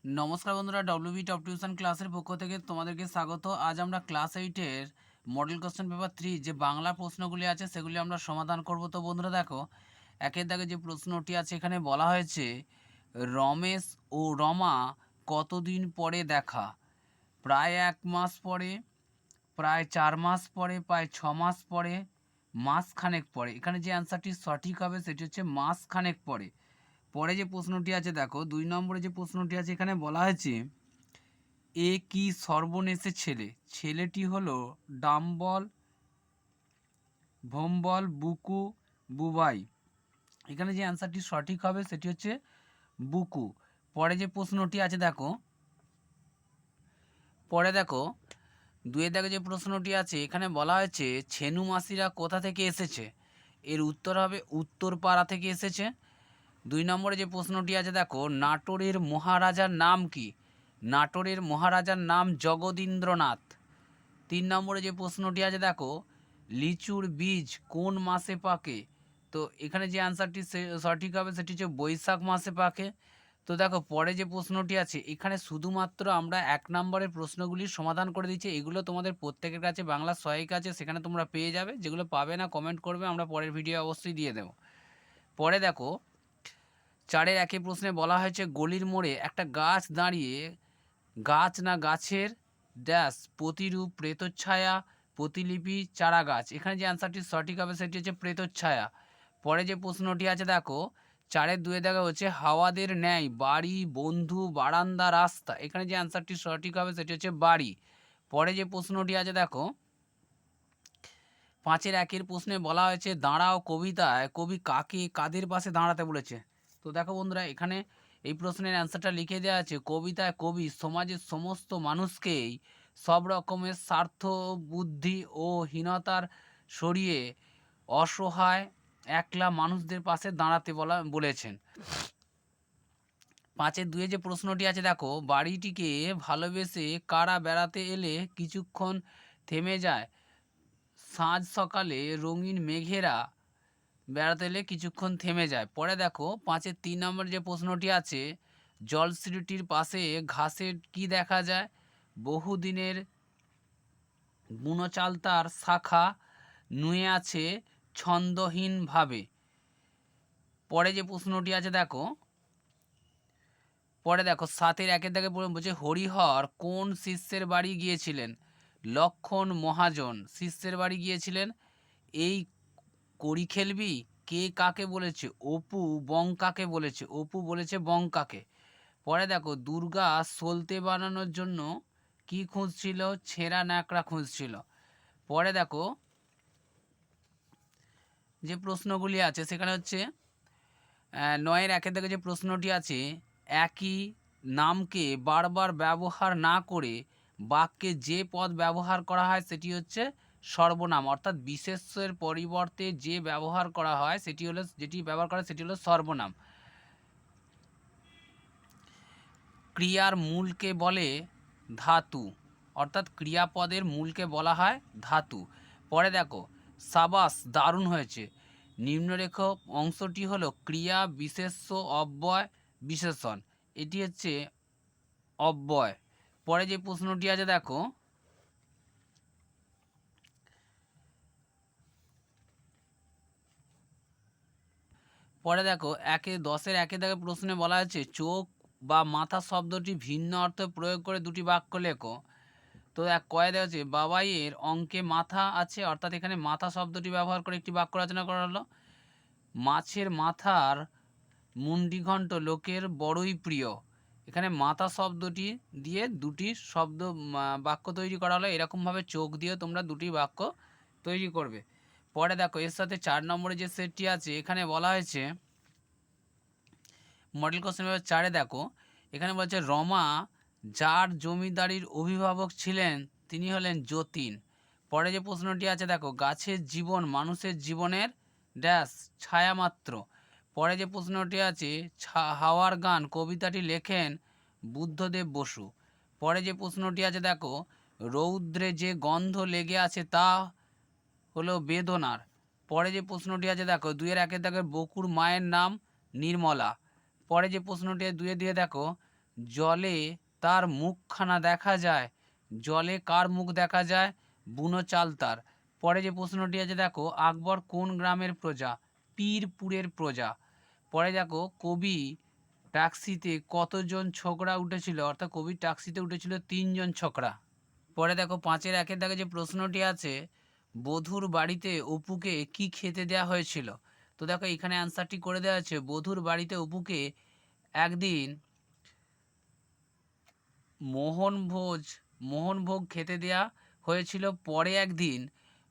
নমস্কার বন্ধুরা, WB top tuition ক্লাসের পক্ষ থেকে তোমাদেরকে স্বাগত। আজ আমরা ক্লাস 8-এর মডেল কোশ্চেন পেপার 3 যে বাংলা প্রশ্নগুলি আছে সেগুলি আমরা সমাধান করব। তো বন্ধুরা দেখো, একের দাগে যে প্রশ্নটি আছে এখানে বলা হয়েছে রমেশ ও রমা কতদিন পরে দেখা? প্রায় 1 মাস পরে, প্রায় 4 মাস পরে, প্রায় 6 মাস পরে, মাসখানেক পরে। এখানে যে অ্যান্সারটি সঠিক হবে সেটি হচ্ছে মাসখানেক পরে। পরে যে প্রশ্নটি আছে দেখো, 2 নম্বরে যে প্রশ্নটি আছে এখানে বলা হয়েছে এ কি সর্বনেশে ছেলে? ছেলেটি হলো ডাম্বল, ভম্বল, বুকু, বুবাই। এখানে যে অ্যান্সারটি সঠিক হবে সেটি হচ্ছে বুকু। পরে যে প্রশ্নটি আছে দেখো, পরে দেখো 2-এর দাগে যে প্রশ্নটি আছে এখানে বলা হয়েছে ছেনু মাসিরা কোথা থেকে এসেছে? এর উত্তর হবে উত্তরপাড়া থেকে এসেছে। 2 নম্বরে যে প্রশ্নটি আছে দেখো, নাটোরের মহারাজার নাম কি? নাটোরের মহারাজার নাম জগদীন্দ্রনাথ। 3 নম্বরে যে প্রশ্নটি আছে দেখো, লিচুর বীজ কোন মাসে পাকে? তো এখানে যে অ্যান্সারটি সঠিক হবে সেটি হচ্ছে বৈশাখ মাসে পাকে। তো দেখো পরে যে প্রশ্নটি আছে এখানে শুধুমাত্র আমরা 1 নম্বরের প্রশ্নগুলির সমাধান করে দিচ্ছি। এগুলো তোমাদের প্রত্যেকের কাছে বাংলা সহায়িকা আছে, সেখানে তোমরা পেয়ে যাবে। যেগুলো পাবে না কমেন্ট করবে, আমরা পরের ভিডিও অবশ্যই দিয়ে দেবো। পরে দেখো 4-এর 1 প্রশ্নে বলা হয়েছে গলির মোড়ে একটা গাছ দাঁড়িয়ে, গাছ না গাছের ড্যাশ প্রতিরূপ, প্রেতচ্ছায়া, প্রতিলিপি, চারা গাছ। এখানে যে অ্যান্সারটি সঠিক হবে সেটি হচ্ছে প্রেতচ্ছায়া। পরে যে প্রশ্নটি আছে দেখো, 4-এর 2-এ দেখা হচ্ছে হাওয়াদের ন্যায় বাড়ি, বন্ধু, বারান্দা, রাস্তা। এখানে যে অ্যান্সারটি সঠিক হবে সেটি হচ্ছে বাড়ি। পরে যে প্রশ্নটি আছে দেখো, 5-এর 1 প্রশ্নে বলা হয়েছে দাঁড়াও কবিতায় কবি কাকে কাদের পাশে দাঁড়াতে বলেছে? তো দেখো বন্ধুরা, এখানে এই প্রশ্নের অ্যান্সারটা লিখে দেওয়া আছে কবিতায় কবি সমাজের সমস্ত মানুষকেই সব রকমের স্বার্থ, বুদ্ধি ও হীনতার সরিয়ে অসহায় একলা মানুষদের পাশে দাঁড়াতে বলেছেন। 5-এর 2-এ যে প্রশ্নটি আছে দেখো, বাড়িটিকে ভালোবেসে কারা বেড়াতে এলে কিছুক্ষণ থেমে যায়? সাঁঝ সকালে রঙিন মেঘেরা বেড়াতে এলে কিছুক্ষণ থেমে যায়। পরে দেখো 5-এর 3 নম্বর যে প্রশ্নটি আছে, জলশ্রীটির পাশে ঘাসের কি দেখা যায়? বহুদিনের গুণচালতার শাখা নুয়ে আছে ছন্দহীনভাবে। পরে যে প্রশ্নটি আছে দেখো, পরে দেখো 7-এর 1-এর দাগে বলছে হরিহর কোন শিষ্যের বাড়ি গিয়েছিলেন? লক্ষণ মহাজন শিষ্যের বাড়ি গিয়েছিলেন। এই কড়ি খেলবি? কে কাকে বলেছে? অপু বঙ্কাকে বলেছে। অপু বলেছে বঙ্কাকে। পরে দেখো দুর্গা সলতে বানানোর জন্য কি খুঁজছিল? ছেঁড়া ন্যাকড়া খুঁজছিল। পরে দেখো যে প্রশ্নগুলি আছে সেখানে হচ্ছে 9-এর 1-এর দাগে যে প্রশ্নটি আছে, একই নামকে বারবার ব্যবহার না করে বাক্যে যে পদ ব্যবহার করা হয় সেটি হচ্ছে সর্বনাম। অর্থাৎ বিশেষ্যের পরিবর্তে যে ব্যবহার করা হয় সেটি হলো, যেটি ব্যবহার করা সেটি হলো সর্বনাম। ক্রিয়ার মূলকে বলে ধাতু, অর্থাৎ ক্রিয়াপদের মূলকে বলা হয় ধাতু। পরে দেখো সাবাস দারুণ হয়েছে, নিম্নরেখ অংশটি হলো ক্রিয়া বিশেষ্য অব্যয় বিশেষণ। এটি হচ্ছে অব্যয়। পরে যে প্রশ্নটি আছে দেখো, পরে দেখো 10-এর 1-এ দেখো প্রশ্নে বলা আছে চোখ বা মাথা শব্দটি ভিন্ন অর্থে প্রয়োগ করে দুটি বাক্য লেখো। তো কয়ে দেওয়া আছে বাবাইয়ের অঙ্কে মাথা আছে, অর্থাৎ এখানে মাথা শব্দটি ব্যবহার করে একটি বাক্য রচনা করা হলো। মাছের মাথার মুন্ডিঘণ্ট লোকের বড়ই প্রিয়। এখানে মাথা শব্দটি দিয়ে দুটি বাক্য তৈরি করা হলো। এরকমভাবে চোখ দিয়ে তোমরা দুটি বাক্য তৈরি করবে। পরে দেখো এর সাথে 4 নম্বরে যে সেটটি আছে এখানে বলা হয়েছে মডেল কোশ্চেন পেপার 4-এ দেখো, এখানে বলছে রমা যার জমিদারির অভিভাবক ছিলেন তিনি হলেন যতীন। পরে যে প্রশ্নটি আছে দেখো, গাছের জীবন মানুষের জীবনের ড্যাশ ছায়া মাত্র। পরে যে প্রশ্নটি আছে হাওয়ার গান কবিতাটি লেখেন বুদ্ধদেব বসু। পরে যে প্রশ্নটি আছে দেখো, রৌদ্রে যে গন্ধ লেগে আছে তা হলো বেদনার। পরে যে প্রশ্নটি আছে দেখো 2-এর 1-এর দেখো বকুর মায়ের নাম নির্মলা। পরে যে প্রশ্নটি 2-এ দিয়ে দেখো, জলে তার মুখখানা দেখা যায়। জলে কার মুখ দেখা যায়? বুনো চালতার। পরে যে প্রশ্নটি আছে দেখো, আকবর কোন গ্রামের প্রজা? পীরপুরের প্রজা। পরে দেখো, কবি ট্যাক্সিতে কতজন ছোকরা উঠেছিল? অর্থাৎ কবি ট্যাক্সিতে উঠেছিল 3 জন ছোকরা। পরে দেখো 5-এর 1-এর দাগে যে প্রশ্নটি আছে, বধূর বাড়িতে অপুকে কি খেতে দেওয়া হয়েছিল? তো দেখো এখানে অ্যান্সারটি করে দেওয়া আছে, বধূর বাড়িতে অপুকে একদিন মোহনভোগ খেতে দেয়া হয়েছিল। পরে একদিন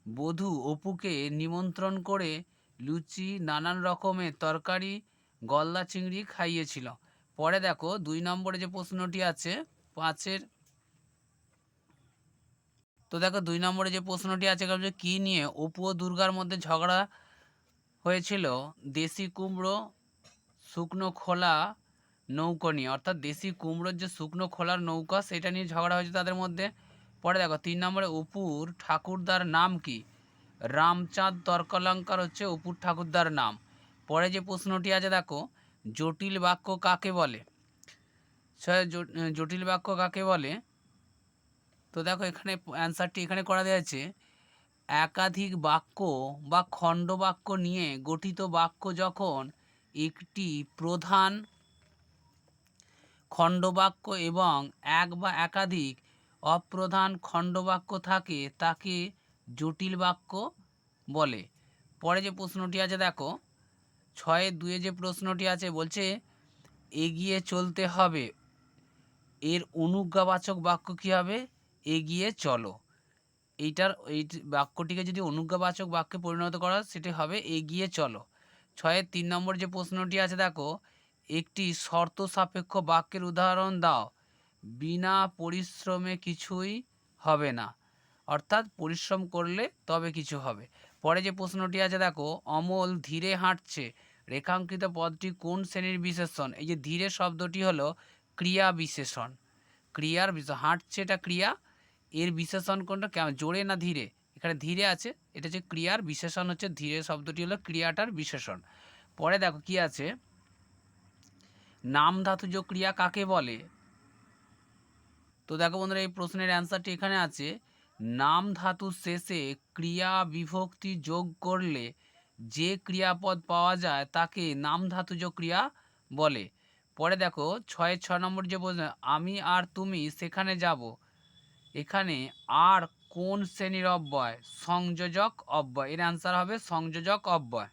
বধূ অপুকে নিমন্ত্রণ করে লুচি, নানান রকমের তরকারি, গলদা চিংড়ি খাইয়েছিল। পরে দেখো 2 নম্বরে যে প্রশ্নটি আছে 5-এর, তো দেখো 2 নম্বরে যে প্রশ্নটি আছে কি নিয়ে অপু ও দুর্গার মধ্যে ঝগড়া হয়েছিল? দেশি কুমড়ো শুকনো খোলা নৌকো নিয়ে। অর্থাৎ দেশি কুমড়োর যে শুকনো খোলার নৌকা সেটা নিয়ে ঝগড়া হয়েছে তাদের মধ্যে। পরে দেখো 3 নম্বরে অপুর ঠাকুরদার নাম কি? রামচাঁদ তর্কালঙ্কার হচ্ছে অপুর ঠাকুরদার নাম। পরে যে প্রশ্নটি আছে দেখো, জটিল বাক্য কাকে বলে? জটিল বাক্য কাকে বলে? তো দেখো এখানে অ্যান্সারটি এখানে করা আছে, একাধিক বাক্য বা খণ্ড বাক্য নিয়ে গঠিত বাক্য যখন একটি প্রধান খণ্ডবাক্য এবং এক বা একাধিক অপ্রধান খণ্ডবাক্য থাকে তাকে জটিল বাক্য বলে। পরে যে প্রশ্নটি আছে দেখো, 6-এর 2-এ যে প্রশ্নটি আছে বলছে এগিয়ে চলতে হবে, এর অনুজ্ঞাবাচক বাক্য কী হবে? এগিয়ে চলো। এই বাক্যটিকে যদি অনুজ্ঞাবাচক বাক্যে পরিণত করা সেটি হবে এগিয়ে চলো। 6-এর 3 নম্বর যে প্রশ্নটি আছে দেখো, একটি শর্ত সাপেক্ষ বাক্যের উদাহরণ দাও। বিনা পরিশ্রমে কিছুই হবে না। অর্থাৎ পরিশ্রম করলে তবে কিছু হবে। পরে যে প্রশ্নটি আছে দেখো, অমল ধীরে হাঁটছে, রেখাঙ্কিত পদটি কোন শ্রেণীর বিশেষণ? এই যে ধীরে শব্দটি হলো ক্রিয়া বিশেষণ। ক্রিয়ার হাঁটছে এটা ক্রিয়া, এর বিশেষণ কোনটা? কেমন, জোরে না ধীরে? এখানে ধীরে আছে, এটা হচ্ছে ক্রিয়ার বিশেষণ, হচ্ছে ধীরে শব্দটি হলো ক্রিয়াটার বিশেষণ। পরে দেখো কি আছে, নাম ধাতুজ ক্রিয়া কাকে বলে? তো দেখো বন্ধুরা এই প্রশ্নের অ্যান্সারটি এখানে আছে, নাম ধাতু শেষে ক্রিয়া বিভক্তি যোগ করলে যে ক্রিয়াপদ পাওয়া যায় তাকে নাম ধাতুজ ক্রিয়া বলে। পরে দেখো 6 নম্বর যে প্রশ্ন, আমি আর তুমি সেখানে যাব, এখানে আর কোন শ্রেণীর অব্যয়? সংযোজক অব্যয়। এর অ্যান্সার হবে সংযোজক অব্যয়।